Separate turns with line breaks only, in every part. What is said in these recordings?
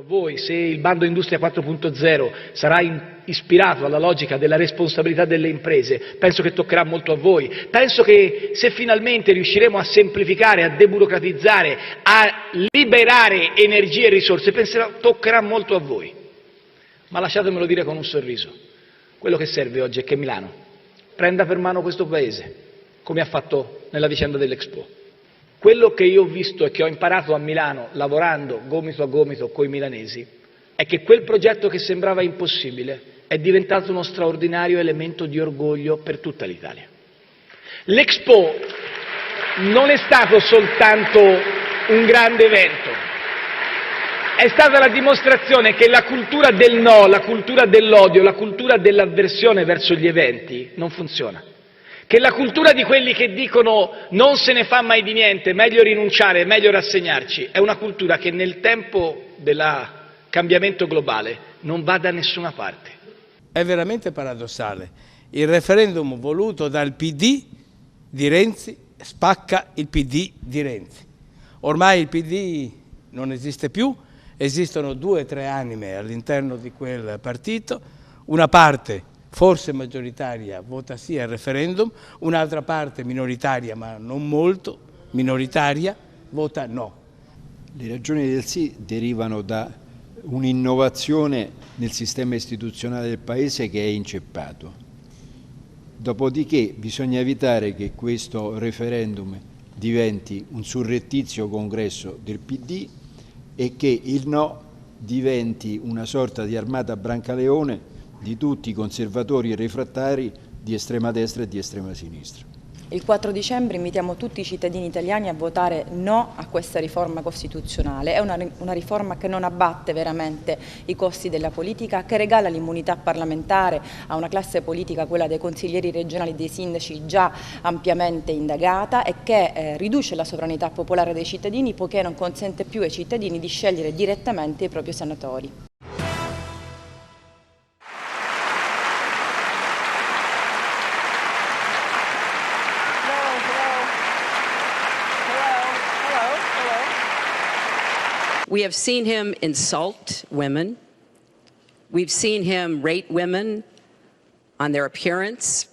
voi, se il bando Industria 4.0 sarà ispirato alla logica della responsabilità delle imprese, penso che toccherà molto a voi. Penso che se finalmente riusciremo a semplificare, a deburocratizzare, a liberare energie e risorse, toccherà molto a voi. Ma lasciatemelo dire con un sorriso, quello che serve oggi è che Milano prenda per mano questo Paese, come ha fatto nella vicenda dell'Expo. Quello che io ho visto e che ho imparato a Milano, lavorando gomito a gomito coi milanesi, è che quel progetto che sembrava impossibile è diventato uno straordinario elemento di orgoglio per tutta l'Italia. L'Expo non è stato soltanto un grande evento, è stata la dimostrazione che la cultura del no, la cultura dell'odio, la cultura dell'avversione verso gli eventi non funziona. Che la cultura di quelli che dicono non se ne fa mai di niente, meglio rinunciare, meglio rassegnarci, è una cultura che nel tempo del cambiamento globale non va da nessuna parte.
È veramente paradossale. Il referendum voluto dal PD di Renzi spacca il PD di Renzi. Ormai il PD non esiste più, esistono 2 o 3 anime all'interno di quel partito, una parte forse maggioritaria vota sì al referendum, un'altra parte minoritaria, ma non molto minoritaria, vota no.
Le ragioni del sì derivano da un'innovazione nel sistema istituzionale del Paese che è inceppato. Dopodiché bisogna evitare che questo referendum diventi un surrettizio congresso del PD e che il no diventi una sorta di armata Brancaleone di tutti i conservatori e refrattari di estrema destra e di estrema sinistra.
Il 4 dicembre invitiamo tutti i cittadini italiani a votare no a questa riforma costituzionale. È una riforma che non abbatte veramente i costi della politica, che regala l'immunità parlamentare a una classe politica, quella dei consiglieri regionali e dei sindaci, già ampiamente indagata, e che riduce la sovranità popolare dei cittadini, poiché non consente più ai cittadini di scegliere direttamente i propri senatori.
We have seen him insult women. We've seen him rate women on their appearance,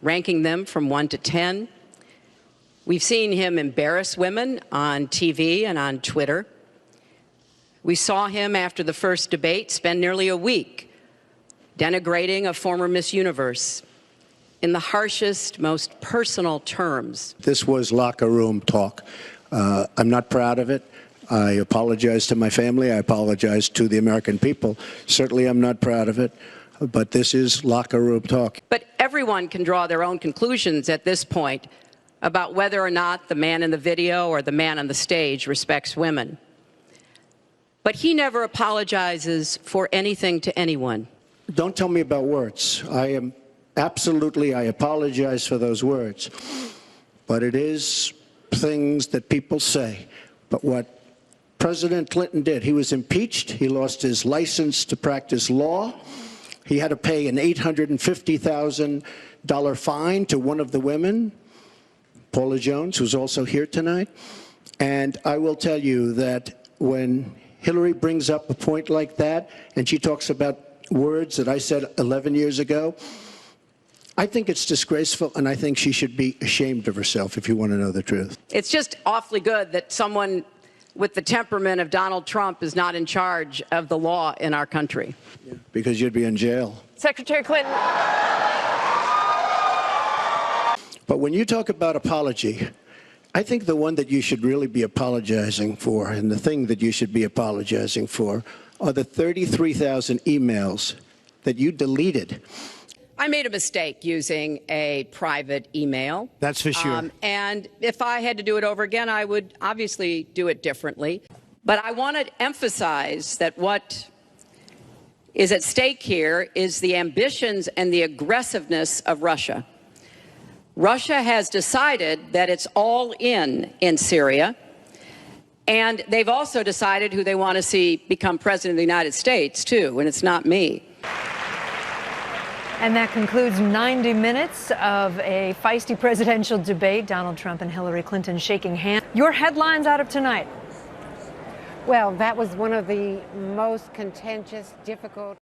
ranking them from 1 to 10. We've seen him embarrass women on TV and on Twitter. We saw him after the first debate spend nearly a week denigrating a former Miss Universe in the harshest, most personal terms.
This was locker room talk. I'm not proud of it. I apologize to my family. I apologize to the American people. Certainly I'm not proud of it, but this is locker room talk.
But everyone can draw their own conclusions at this point about whether or not the man in the video or the man on the stage respects women. But he never apologizes for anything to anyone.
Don't tell me about words. I apologize for those words. But it is things that people say. But what President Clinton did, he was impeached, he lost his license to practice law, he had to pay an $850,000 fine to one of the women, Paula Jones, who's also here tonight. And I will tell you that when Hillary brings up a point like that, and she talks about words that I said 11 years ago, I think it's disgraceful, and I think she should be ashamed of herself, if you want to know the truth.
It's just awfully good that someone with the temperament of Donald Trump is not in charge of the law in our country.
Yeah, because you'd be in jail.
Secretary Clinton.
But when you talk about apology, I think the one that you should really be apologizing for, and the thing that you should be apologizing for, are the 33,000 emails that you deleted.
I made a mistake using a private email.
That's for sure.
And if I had to do it over again, I would obviously do it differently. But I want to emphasize that what is at stake here is the ambitions and the aggressiveness of Russia. Russia has decided that it's all in Syria. And they've also decided who they want to see become president of the United States, too, and it's not me.
And that concludes 90 minutes of a feisty presidential debate. Donald Trump and Hillary Clinton shaking hands. Your headlines out of tonight.
Well, that was one of the most contentious, difficult.